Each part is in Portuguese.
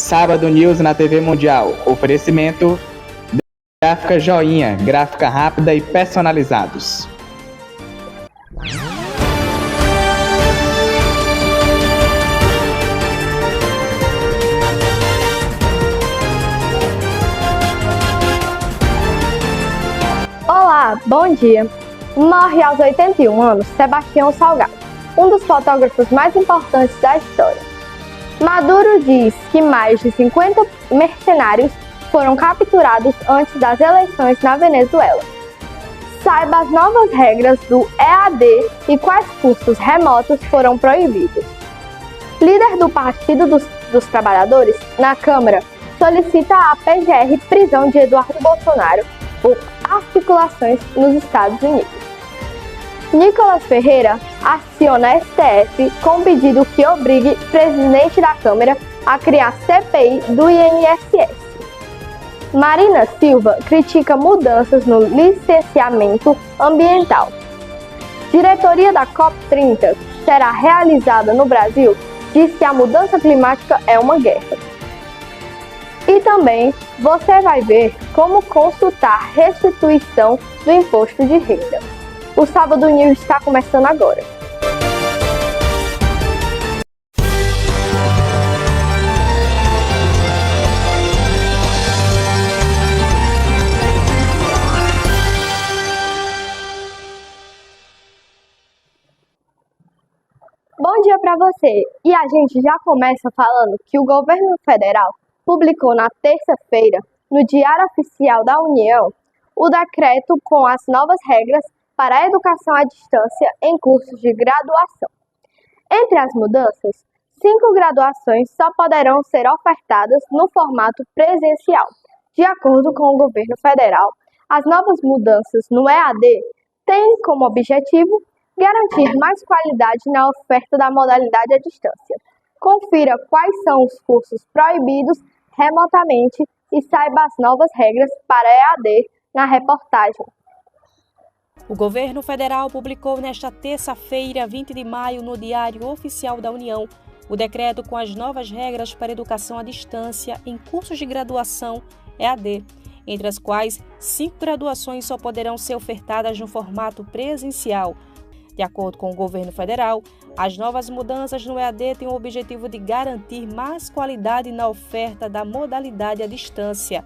Sábado News na TV Mundial. Oferecimento Gráfica Joinha, gráfica rápida e personalizados. Olá, bom dia. Morre aos 81 anos Sebastião Salgado, um dos fotógrafos mais importantes da história. Maduro diz que mais de 50 mercenários foram capturados antes das eleições na Venezuela. Saiba as novas regras do EAD e quais cursos remotos foram proibidos. Líder do Partido dos Trabalhadores na Câmara solicita à PGR prisão de Eduardo Bolsonaro por articulações nos Estados Unidos. Nicolas Ferreira aciona STF com pedido que obrigue presidente da Câmara a criar CPI do INSS. Marina Silva critica mudanças no licenciamento ambiental. Diretoria da COP30 será realizada no Brasil diz que a mudança climática é uma guerra. E também você vai ver como consultar restituição do imposto de renda. O Sábado News está começando agora. Bom dia para você! E a gente já começa falando que o governo federal publicou na terça-feira, no Diário Oficial da União, o decreto com as novas regras para a educação à distância em cursos de graduação. Entre as mudanças, 5 graduações só poderão ser ofertadas no formato presencial. De acordo com o governo federal, as novas mudanças no EAD têm como objetivo garantir mais qualidade na oferta da modalidade à distância. Confira quais são os cursos proibidos remotamente e saiba as novas regras para EAD na reportagem. O governo federal publicou nesta terça-feira, 20 de maio, no Diário Oficial da União, o decreto com as novas regras para educação à distância em cursos de graduação EAD, entre as quais 5 graduações só poderão ser ofertadas no formato presencial. De acordo com o governo federal, as novas mudanças no EAD têm o objetivo de garantir mais qualidade na oferta da modalidade à distância.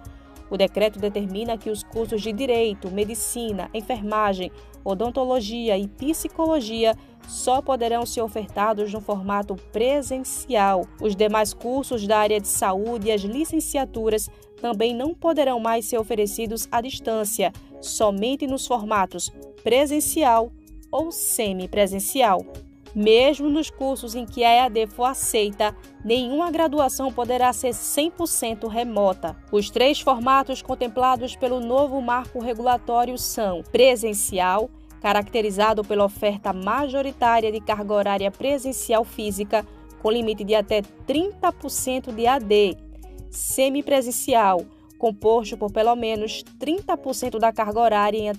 O decreto determina que os cursos de Direito, Medicina, Enfermagem, Odontologia e Psicologia só poderão ser ofertados no formato presencial. Os demais cursos da área de saúde e as licenciaturas também não poderão mais ser oferecidos à distância, somente nos formatos presencial ou semipresencial. Mesmo nos cursos em que a EAD for aceita, nenhuma graduação poderá ser 100% remota. Os 3 formatos contemplados pelo novo marco regulatório são presencial, caracterizado pela oferta majoritária de carga horária presencial física, com limite de até 30% de AD, semipresencial, composto por pelo menos 30% da carga horária em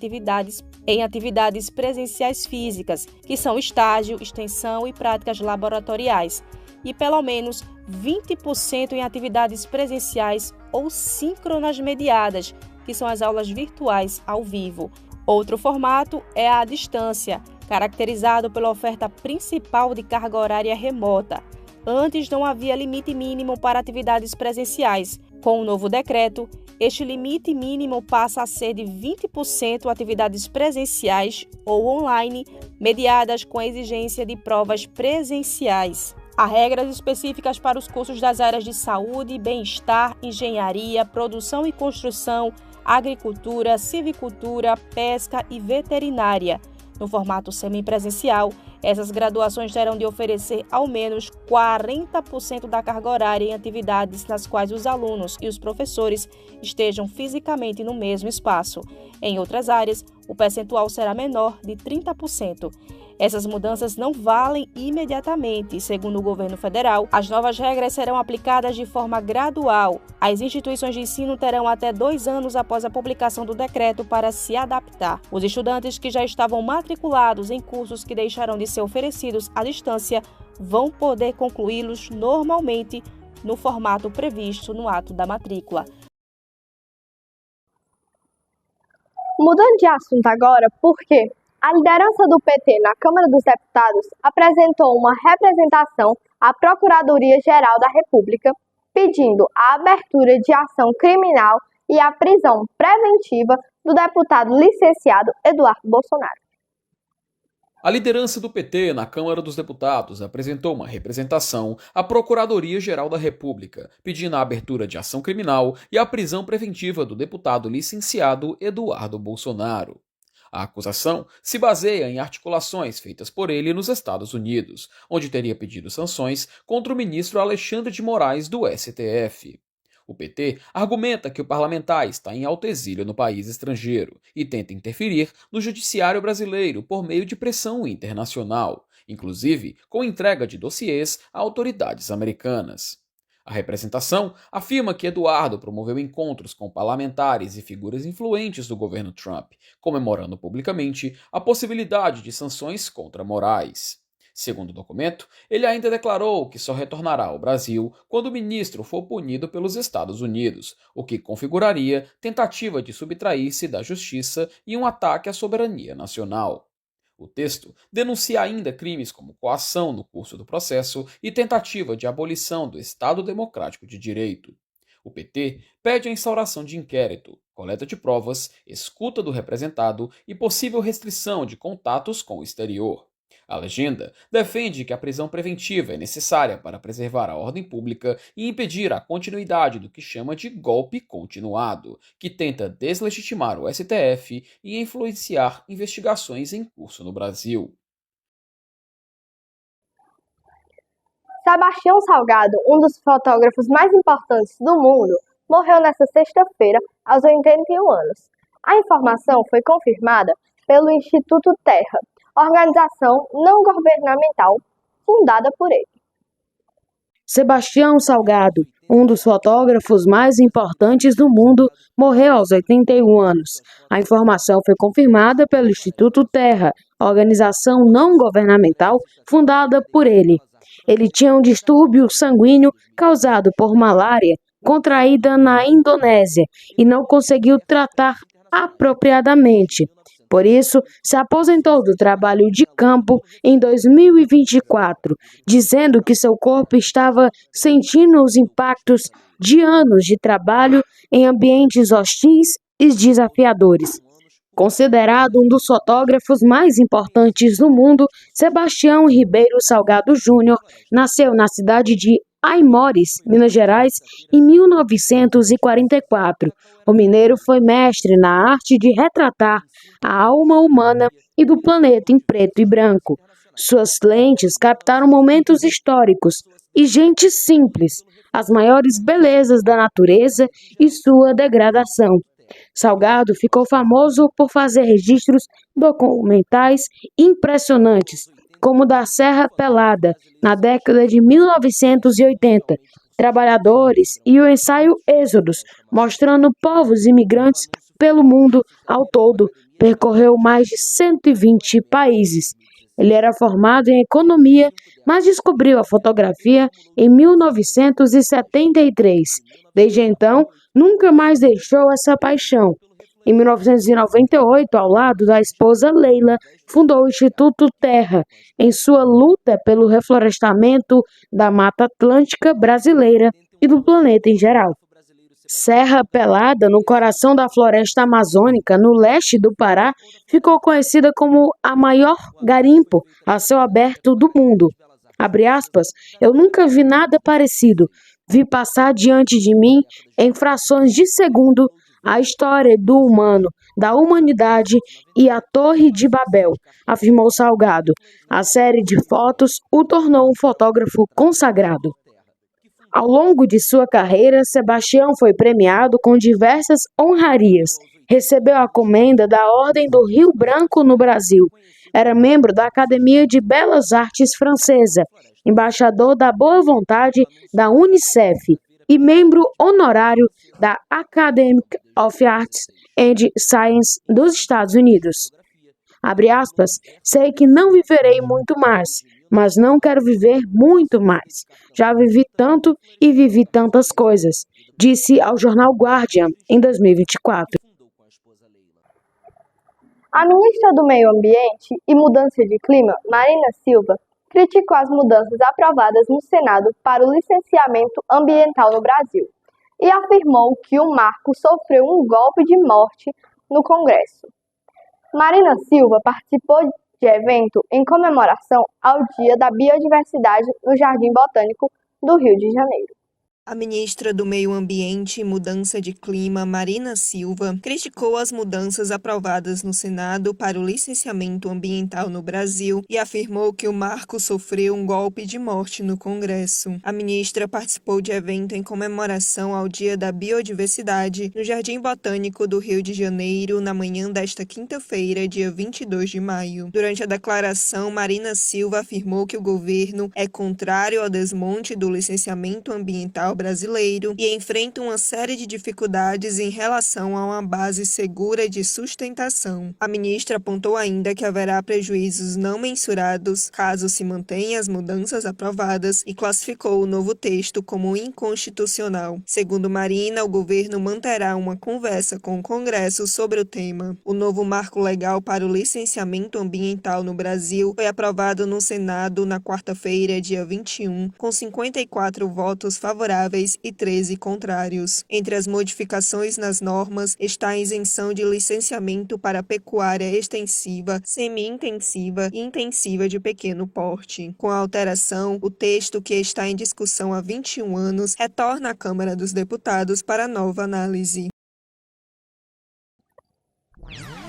atividades presenciais físicas, que são estágio, extensão e práticas laboratoriais, e pelo menos 20% em atividades presenciais ou síncronas mediadas, que são as aulas virtuais ao vivo. Outro formato é a à distância, caracterizado pela oferta principal de carga horária remota. Antes não havia limite mínimo para atividades presenciais. Com o novo decreto, este limite mínimo passa a ser de 20% atividades presenciais ou online, mediadas com a exigência de provas presenciais. Há regras específicas para os cursos das áreas de saúde, bem-estar, engenharia, produção e construção, agricultura, civicultura, pesca e veterinária. No formato semipresencial, essas graduações terão de oferecer ao menos 40% da carga horária em atividades nas quais os alunos e os professores estejam fisicamente no mesmo espaço. Em outras áreas, o percentual será menor de 30%. Essas mudanças não valem imediatamente. Segundo o governo federal, as novas regras serão aplicadas de forma gradual. As instituições de ensino terão até 2 anos após a publicação do decreto para se adaptar. Os estudantes que já estavam matriculados em cursos que deixarão de ser oferecidos à distância vão poder concluí-los normalmente no formato previsto no ato da matrícula. Mudando de assunto agora, porque a liderança do PT na Câmara dos Deputados apresentou uma representação à Procuradoria-Geral da República pedindo a abertura de ação criminal e a prisão preventiva do deputado licenciado Eduardo Bolsonaro. A liderança do PT na Câmara dos Deputados apresentou uma representação à Procuradoria-Geral da República, pedindo a abertura de ação criminal e a prisão preventiva do deputado licenciado Eduardo Bolsonaro. A acusação se baseia em articulações feitas por ele nos Estados Unidos, onde teria pedido sanções contra o ministro Alexandre de Moraes do STF. O PT argumenta que o parlamentar está em autoexílio no país estrangeiro e tenta interferir no judiciário brasileiro por meio de pressão internacional, inclusive com entrega de dossiês a autoridades americanas. A representação afirma que Eduardo promoveu encontros com parlamentares e figuras influentes do governo Trump, comemorando publicamente a possibilidade de sanções contra Moraes. Segundo o documento, ele ainda declarou que só retornará ao Brasil quando o ministro for punido pelos Estados Unidos, o que configuraria tentativa de subtrair-se da justiça e um ataque à soberania nacional. O texto denuncia ainda crimes como coação no curso do processo e tentativa de abolição do Estado Democrático de Direito. O PT pede a instauração de inquérito, coleta de provas, escuta do representado e possível restrição de contatos com o exterior. A legenda defende que a prisão preventiva é necessária para preservar a ordem pública e impedir a continuidade do que chama de golpe continuado, que tenta deslegitimar o STF e influenciar investigações em curso no Brasil. Sebastião Salgado, um dos fotógrafos mais importantes do mundo, morreu nesta sexta-feira, aos 81 anos. A informação foi confirmada pelo Instituto Terra, organização não governamental fundada por ele. Sebastião Salgado, um dos fotógrafos mais importantes do mundo, morreu aos 81 anos. A informação foi confirmada pelo Instituto Terra, organização não governamental fundada por ele. Ele tinha um distúrbio sanguíneo causado por malária contraída na Indonésia e não conseguiu tratar apropriadamente. Por isso, se aposentou do trabalho de campo em 2024, dizendo que seu corpo estava sentindo os impactos de anos de trabalho em ambientes hostis e desafiadores. Considerado um dos fotógrafos mais importantes do mundo, Sebastião Ribeiro Salgado Júnior nasceu na cidade de Aimores, Minas Gerais, em 1944. O mineiro foi mestre na arte de retratar a alma humana e do planeta em preto e branco. Suas lentes captaram momentos históricos e gente simples, as maiores belezas da natureza e sua degradação. Salgado ficou famoso por fazer registros documentais impressionantes, como o da Serra Pelada, na década de 1980, Trabalhadores e o ensaio Êxodos, mostrando povos imigrantes pelo mundo ao todo. Percorreu mais de 120 países. Ele era formado em economia, mas descobriu a fotografia em 1973. Desde então, nunca mais deixou essa paixão. Em 1998, ao lado da esposa Leila, fundou o Instituto Terra, em sua luta pelo reflorestamento da Mata Atlântica brasileira e do planeta em geral. Serra Pelada, no coração da floresta amazônica, no leste do Pará, ficou conhecida como a maior garimpo a céu aberto do mundo. Abre aspas, eu nunca vi nada parecido. Vi passar diante de mim, em frações de segundo, a história do humano, da humanidade e a Torre de Babel, afirmou Salgado. A série de fotos o tornou um fotógrafo consagrado. Ao longo de sua carreira, Sebastião foi premiado com diversas honrarias. Recebeu a comenda da Ordem do Rio Branco no Brasil. Era membro da Academia de Belas Artes Francesa, embaixador da Boa Vontade da Unicef e membro honorário da Academy of Arts and Science dos Estados Unidos. Abre aspas, sei que não viverei muito mais. mas não quero viver muito mais. Já vivi tanto e vivi tantas coisas, disse ao jornal Guardian em 2024. A ministra do Meio Ambiente e Mudança de Clima, Marina Silva, criticou as mudanças aprovadas no Senado para o licenciamento ambiental no Brasil e afirmou que o marco sofreu um golpe de morte no Congresso. Marina Silva participou de evento em comemoração ao Dia da Biodiversidade no Jardim Botânico do Rio de Janeiro. A ministra do Meio Ambiente e Mudança de Clima, Marina Silva, criticou as mudanças aprovadas no Senado para o licenciamento ambiental no Brasil e afirmou que o marco sofreu um golpe de morte no Congresso. A ministra participou de evento em comemoração ao Dia da Biodiversidade no Jardim Botânico do Rio de Janeiro na manhã desta quinta-feira, dia 22 de maio. Durante a declaração, Marina Silva afirmou que o governo é contrário ao desmonte do licenciamento ambiental brasileiro e enfrenta uma série de dificuldades em relação a uma base segura de sustentação. A ministra apontou ainda que haverá prejuízos não mensurados caso se mantenham as mudanças aprovadas e classificou o novo texto como inconstitucional. Segundo Marina, o governo manterá uma conversa com o Congresso sobre o tema. O novo marco legal para o licenciamento ambiental no Brasil foi aprovado no Senado na quarta-feira, dia 21, com 54 votos favoráveis e 13 contrários. Entre as modificações nas normas está a isenção de licenciamento para pecuária extensiva, semi-intensiva e intensiva de pequeno porte. Com a alteração, o texto que está em discussão há 21 anos retorna à Câmara dos Deputados para nova análise.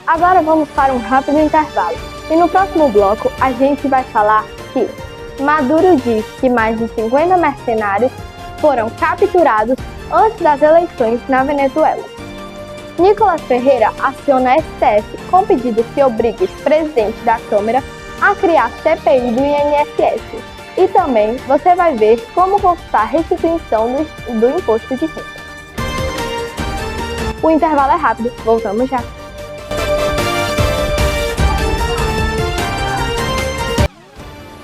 Agora vamos para um rápido intervalo. E no próximo bloco a gente vai falar que Maduro diz que mais de 50 mercenários foram capturados antes das eleições na Venezuela. Nicolás Ferreira aciona a STF com pedido que obrigue o presidente da Câmara a criar CPI do INSS. E também você vai ver como conquistar a restituição do imposto de renda. O intervalo é rápido, voltamos já.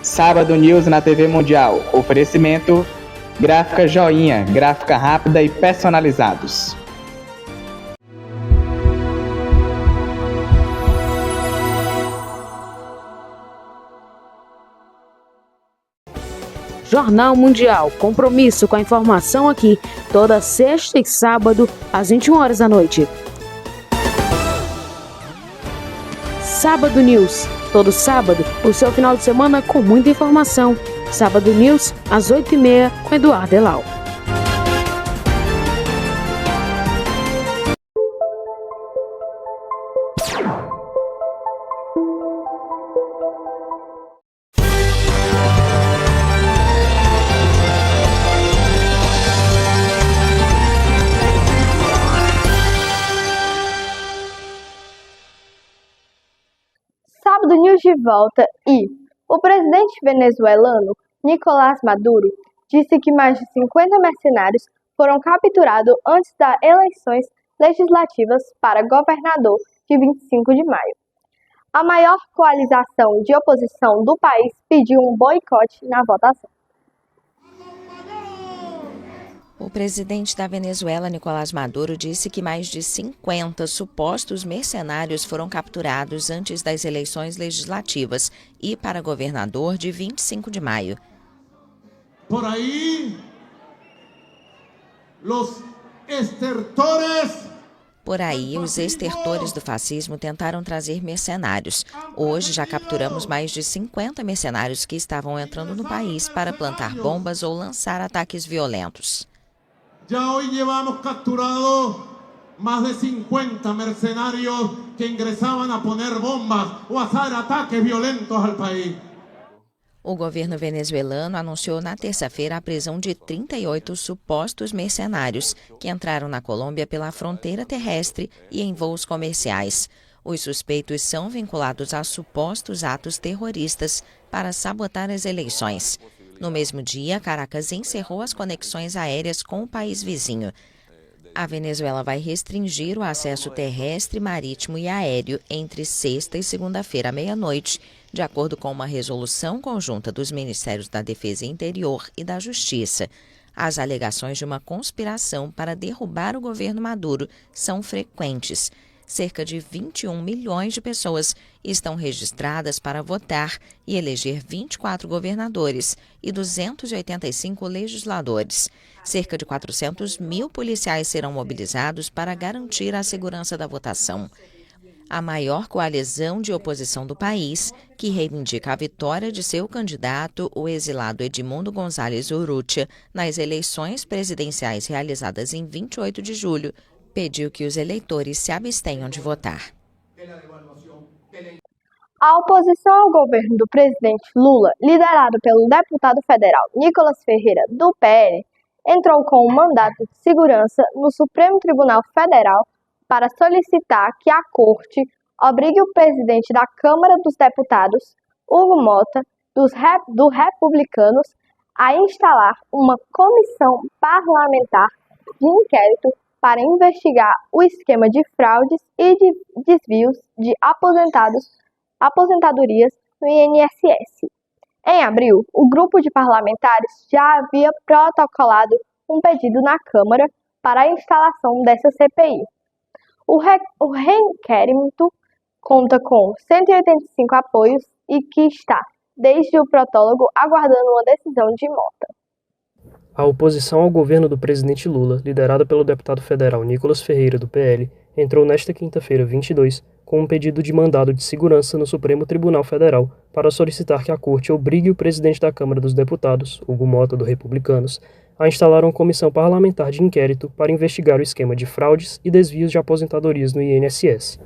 Sábado News na TV Mundial. Oferecimento: Gráfica Joinha, gráfica rápida e personalizados. Jornal Mundial, compromisso com a informação aqui, toda sexta e sábado, às 21 horas da noite. Sábado News, todo sábado, o seu final de semana com muita informação. Sábado News, às 8h30, com Eduardo Elau. Sábado News de volta e o presidente venezuelano Nicolás Maduro disse que mais de 50 mercenários foram capturados antes das eleições legislativas para governador de 25 de maio. A maior coalização de oposição do país pediu um boicote na votação. O presidente da Venezuela, Nicolás Maduro, disse que mais de 50 supostos mercenários foram capturados antes das eleições legislativas e para governador de 25 de maio. Por aí, os estertores do fascismo tentaram trazer mercenários. Hoje já capturamos mais de 50 mercenários que estavam entrando no país para plantar bombas ou lançar ataques violentos. Já hoje llevamos capturado mais de 50 mercenários que ingressavam a poner bombas ou a hacer ataques violentos ao país. O governo venezuelano anunciou na terça-feira a prisão de 38 supostos mercenários que entraram na Colômbia pela fronteira terrestre e em voos comerciais. Os suspeitos são vinculados a supostos atos terroristas para sabotar as eleições. No mesmo dia, Caracas encerrou as conexões aéreas com o país vizinho. A Venezuela vai restringir o acesso terrestre, marítimo e aéreo entre sexta e segunda-feira à meia-noite, de acordo com uma resolução conjunta dos Ministérios da Defesa e Interior e da Justiça. As alegações de uma conspiração para derrubar o governo Maduro são frequentes. Cerca de 21 milhões de pessoas estão registradas para votar e eleger 24 governadores e 285 legisladores. Cerca de 400 mil policiais serão mobilizados para garantir a segurança da votação. A maior coalizão de oposição do país, que reivindica a vitória de seu candidato, o exilado Edmundo González Urrutia, nas eleições presidenciais realizadas em 28 de julho, pediu que os eleitores se abstenham de votar. A oposição ao governo do presidente Lula, liderado pelo deputado federal Nicolas Ferreira, do PL, entrou com um mandato de segurança no Supremo Tribunal Federal para solicitar que a Corte obrigue o presidente da Câmara dos Deputados, Hugo Mota, dos Republicanos, a instalar uma comissão parlamentar de inquérito para investigar o esquema de fraudes e de desvios de aposentadorias no INSS. Em abril, o grupo de parlamentares já havia protocolado um pedido na Câmara para a instalação dessa CPI. O requerimento conta com 185 apoios e que está, desde o protólogo, aguardando uma decisão de Mota. A oposição ao governo do presidente Lula, liderada pelo deputado federal Nicolas Ferreira, do PL, entrou nesta quinta-feira, 22, com um pedido de mandado de segurança no Supremo Tribunal Federal para solicitar que a Corte obrigue o presidente da Câmara dos Deputados, Hugo Mota, do Republicanos, a instalar uma comissão parlamentar de inquérito para investigar o esquema de fraudes e desvios de aposentadorias no INSS.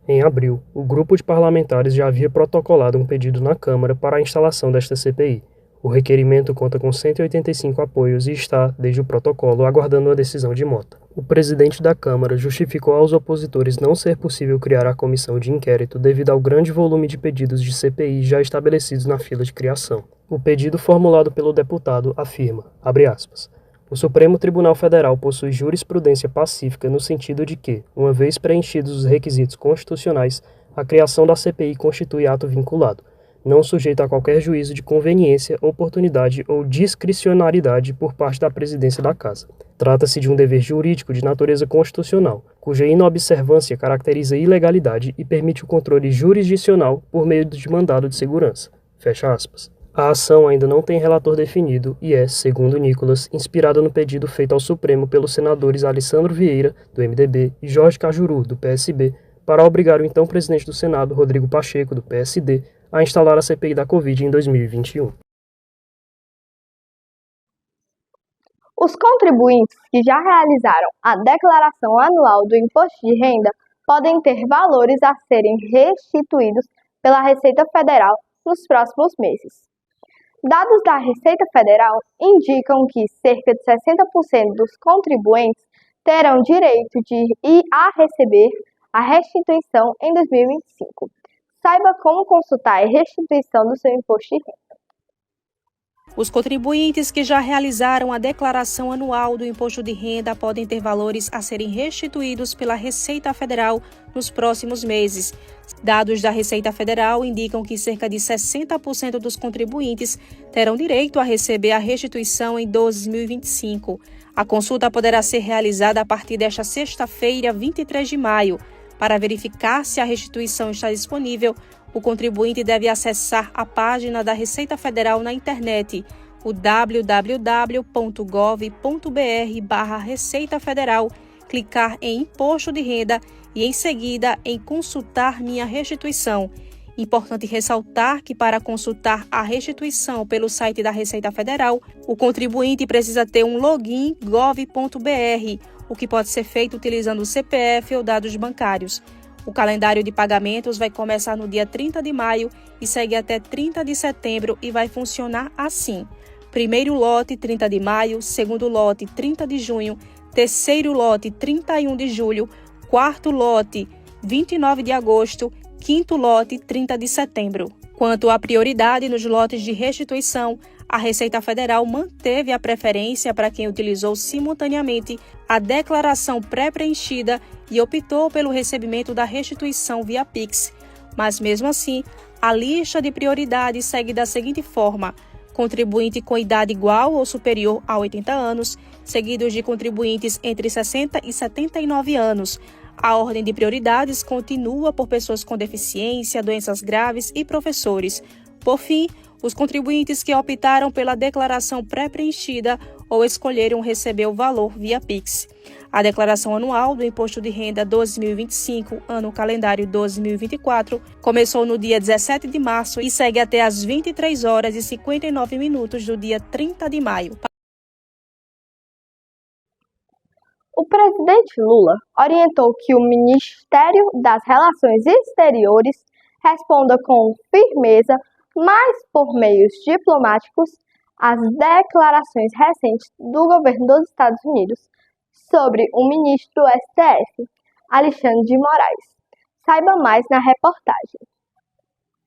Em abril, o grupo de parlamentares já havia protocolado um pedido na Câmara para a instalação desta CPI. O requerimento conta com 185 apoios e está, desde o protocolo, aguardando a decisão de Mota. O presidente da Câmara justificou aos opositores não ser possível criar a comissão de inquérito devido ao grande volume de pedidos de CPI já estabelecidos na fila de criação. O pedido formulado pelo deputado afirma, abre aspas, o Supremo Tribunal Federal possui jurisprudência pacífica no sentido de que, uma vez preenchidos os requisitos constitucionais, a criação da CPI constitui ato vinculado, não sujeito a qualquer juízo de conveniência, oportunidade ou discricionariedade por parte da presidência da Casa. Trata-se de um dever jurídico de natureza constitucional, cuja inobservância caracteriza ilegalidade e permite o controle jurisdicional por meio de mandado de segurança. Fecha aspas. A ação ainda não tem relator definido e é, segundo Nicolas, inspirada no pedido feito ao Supremo pelos senadores Alessandro Vieira, do MDB, e Jorge Cajuru, do PSB, para obrigar o então presidente do Senado, Rodrigo Pacheco, do PSD, a instalar a CPI da Covid em 2021. Os contribuintes que já realizaram a declaração anual do Imposto de Renda podem ter valores a serem restituídos pela Receita Federal nos próximos meses. Dados da Receita Federal indicam que cerca de 60% dos contribuintes terão direito a receber a restituição em 2025. Saiba como consultar a restituição do seu imposto de renda. Os contribuintes que já realizaram a declaração anual do Imposto de Renda podem ter valores a serem restituídos pela Receita Federal nos próximos meses. Dados da Receita Federal indicam que cerca de 60% dos contribuintes terão direito a receber a restituição em 2025. A consulta poderá ser realizada a partir desta sexta-feira, 23 de maio. Para verificar se a restituição está disponível, o contribuinte deve acessar a página da Receita Federal na internet, o www.gov.br/Receita Federal, clicar em Imposto de Renda e, em seguida, em Consultar minha restituição. Importante ressaltar que, para consultar a restituição pelo site da Receita Federal, o contribuinte precisa ter um login gov.br, o que pode ser feito utilizando o CPF ou dados bancários. O calendário de pagamentos vai começar no dia 30 de maio e segue até 30 de setembro e vai funcionar assim. Primeiro lote, 30 de maio, segundo lote, 30 de junho, terceiro lote, 31 de julho, quarto lote, 29 de agosto, quinto lote, 30 de setembro. Quanto à prioridade nos lotes de restituição, a Receita Federal manteve a preferência para quem utilizou simultaneamente a declaração pré-preenchida e optou pelo recebimento da restituição via Pix. Mas mesmo assim, a lista de prioridades segue da seguinte forma: contribuinte com idade igual ou superior a 80 anos, seguidos de contribuintes entre 60 e 79 anos. A ordem de prioridades continua por pessoas com deficiência, doenças graves e professores. Por fim, os contribuintes que optaram pela declaração pré-preenchida ou escolheram receber o valor via Pix. A declaração anual do Imposto de Renda 2025, ano calendário 2024, começou no dia 17 de março e segue até às 23 horas e 59 minutos do dia 30 de maio. O presidente Lula orientou que o Ministério das Relações Exteriores responda com firmeza, mas por meios diplomáticos, às declarações recentes do governo dos Estados Unidos sobre o ministro do STF, Alexandre de Moraes. Saiba mais na reportagem.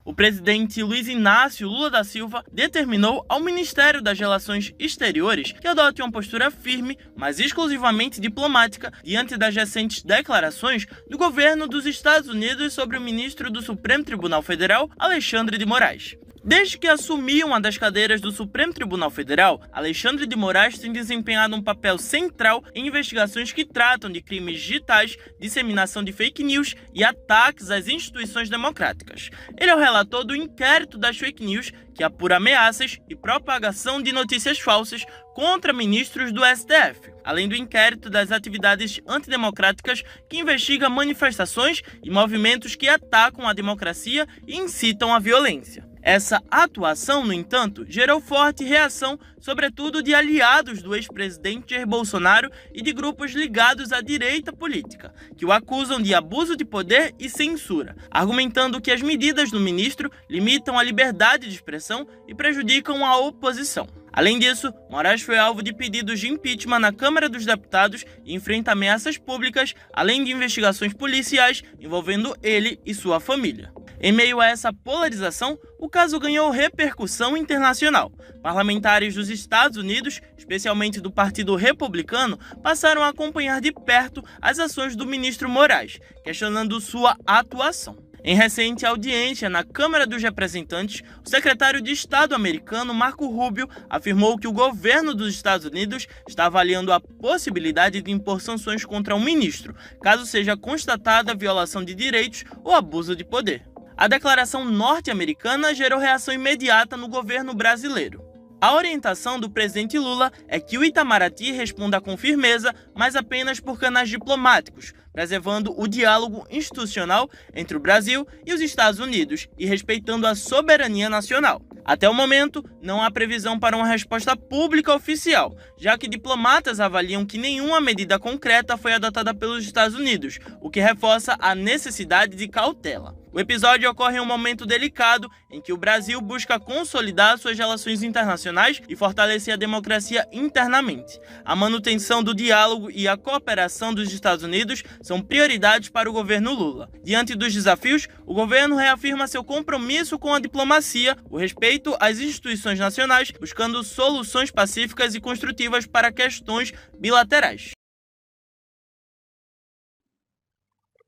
O presidente Luiz Inácio Lula da Silva determinou ao Ministério das Relações Exteriores que adote uma postura firme, mas exclusivamente diplomática, diante das recentes declarações do governo dos Estados Unidos sobre o ministro do Supremo Tribunal Federal, Alexandre de Moraes. Desde que assumiu uma das cadeiras do Supremo Tribunal Federal, Alexandre de Moraes tem desempenhado um papel central em investigações que tratam de crimes digitais, disseminação de fake news e ataques às instituições democráticas. Ele é o relator do inquérito das fake news, que apura ameaças e propagação de notícias falsas contra ministros do STF, além do inquérito das atividades antidemocráticas, que investiga manifestações e movimentos que atacam a democracia e incitam à violência. Essa atuação, no entanto, gerou forte reação, sobretudo de aliados do ex-presidente Jair Bolsonaro e de grupos ligados à direita política, que o acusam de abuso de poder e censura, argumentando que as medidas do ministro limitam a liberdade de expressão e prejudicam a oposição. Além disso, Moraes foi alvo de pedidos de impeachment na Câmara dos Deputados e enfrenta ameaças públicas, além de investigações policiais envolvendo ele e sua família. Em meio a essa polarização, o caso ganhou repercussão internacional. Parlamentares dos Estados Unidos, especialmente do Partido Republicano, passaram a acompanhar de perto as ações do ministro Moraes, questionando sua atuação. Em recente audiência na Câmara dos Representantes, o secretário de Estado americano Marco Rubio afirmou que o governo dos Estados Unidos está avaliando a possibilidade de impor sanções contra um ministro, caso seja constatada violação de direitos ou abuso de poder. A declaração norte-americana gerou reação imediata no governo brasileiro. A orientação do presidente Lula é que o Itamaraty responda com firmeza, mas apenas por canais diplomáticos, preservando o diálogo institucional entre o Brasil e os Estados Unidos e respeitando a soberania nacional. Até o momento, não há previsão para uma resposta pública oficial, já que diplomatas avaliam que nenhuma medida concreta foi adotada pelos Estados Unidos, o que reforça a necessidade de cautela. O episódio ocorre em um momento delicado em que o Brasil busca consolidar suas relações internacionais e fortalecer a democracia internamente. A manutenção do diálogo e a cooperação dos Estados Unidos são prioridades para o governo Lula. Diante dos desafios, o governo reafirma seu compromisso com a diplomacia, o respeito às instituições nacionais, buscando soluções pacíficas e construtivas para questões bilaterais.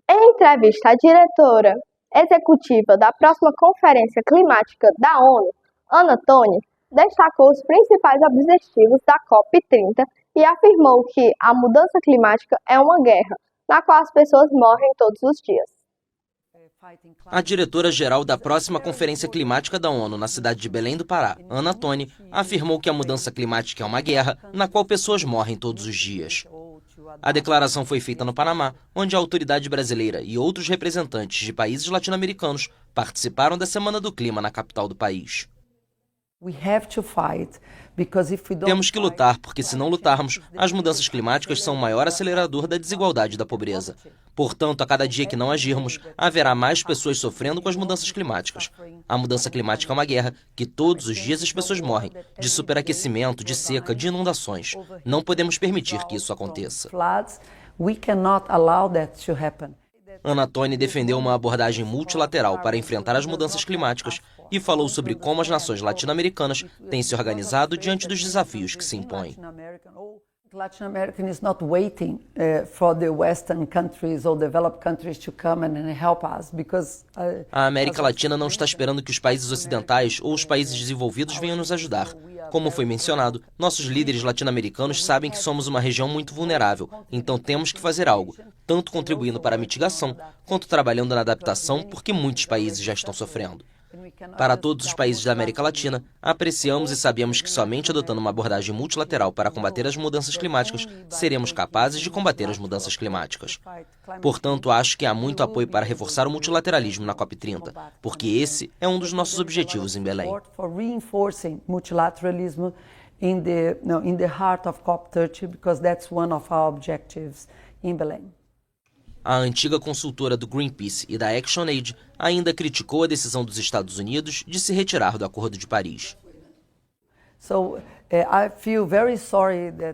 Em entrevista à diretora executiva da próxima Conferência Climática da ONU, Ana Toni, destacou os principais objetivos da COP30 e afirmou que a mudança climática é uma guerra, na qual as pessoas morrem todos os dias. A diretora-geral da próxima Conferência Climática da ONU na cidade de Belém do Pará, Ana Toni, afirmou que a mudança climática é uma guerra, na qual pessoas morrem todos os dias. A declaração foi feita no Panamá, onde a autoridade brasileira e outros representantes de países latino-americanos participaram da Semana do Clima na capital do país. Temos que lutar, porque se não lutarmos, as mudanças climáticas são o maior acelerador da desigualdade e da pobreza. Portanto, a cada dia que não agirmos, haverá mais pessoas sofrendo com as mudanças climáticas. A mudança climática é uma guerra, que todos os dias as pessoas morrem, de superaquecimento, de seca, de inundações. Não podemos permitir que isso aconteça. Ana Toni defendeu uma abordagem multilateral para enfrentar as mudanças climáticas e falou sobre como as nações latino-americanas têm se organizado diante dos desafios que se impõem. Latin America is not waiting for the Western countries or developed countries to come and help us because a América Latina não está esperando que os países ocidentais ou os países desenvolvidos venham nos ajudar. Como foi mencionado, nossos líderes latino-americanos sabem que somos uma região muito vulnerável, então temos que fazer algo, tanto contribuindo para a mitigação, quanto trabalhando na adaptação, porque muitos países já estão sofrendo. Para todos os países da América Latina, apreciamos e sabemos que somente adotando uma abordagem multilateral para combater as mudanças climáticas, seremos capazes de combater as mudanças climáticas. Portanto, acho que há muito apoio para reforçar o multilateralismo na COP30, porque esse é um dos nossos objetivos em Belém. In the heart of COP30, because that's one of our objectives in Belém. A antiga consultora do Greenpeace e da ActionAid ainda criticou a decisão dos Estados Unidos de se retirar do Acordo de Paris.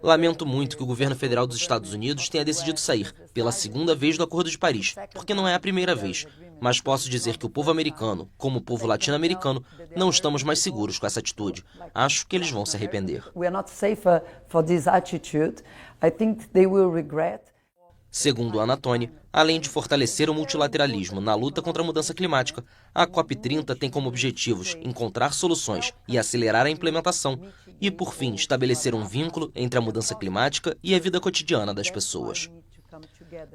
Lamento muito que o governo federal dos Estados Unidos tenha decidido sair pela segunda vez do Acordo de Paris, porque não é a primeira vez. Mas posso dizer que o povo americano, como o povo latino-americano, não estamos mais seguros com essa atitude. Acho que eles vão se arrepender. Segundo Ana Toni, além de fortalecer o multilateralismo na luta contra a mudança climática, a COP30 tem como objetivos encontrar soluções e acelerar a implementação e, por fim, estabelecer um vínculo entre a mudança climática e a vida cotidiana das pessoas.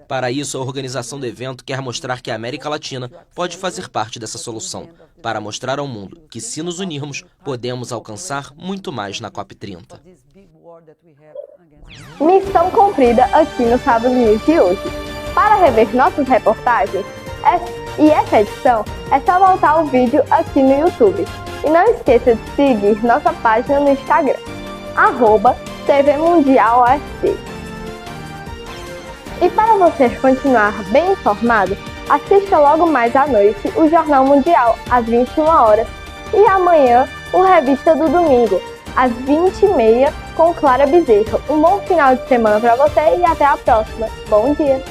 Para isso, a organização do evento quer mostrar que a América Latina pode fazer parte dessa solução, para mostrar ao mundo que, se nos unirmos, podemos alcançar muito mais na COP30. Missão cumprida aqui no Sábado News de hoje. Para rever nossas reportagens e essa edição, é só voltar o vídeo aqui no YouTube. E não esqueça de seguir nossa página no Instagram, @TVMundialOFC. E para você continuar bem informado, assista logo mais à noite o Jornal Mundial, às 21 horas. E amanhã, o Revista do Domingo, às 20h30, com Clara Bezerra. Um bom final de semana para você e até a próxima. Bom dia!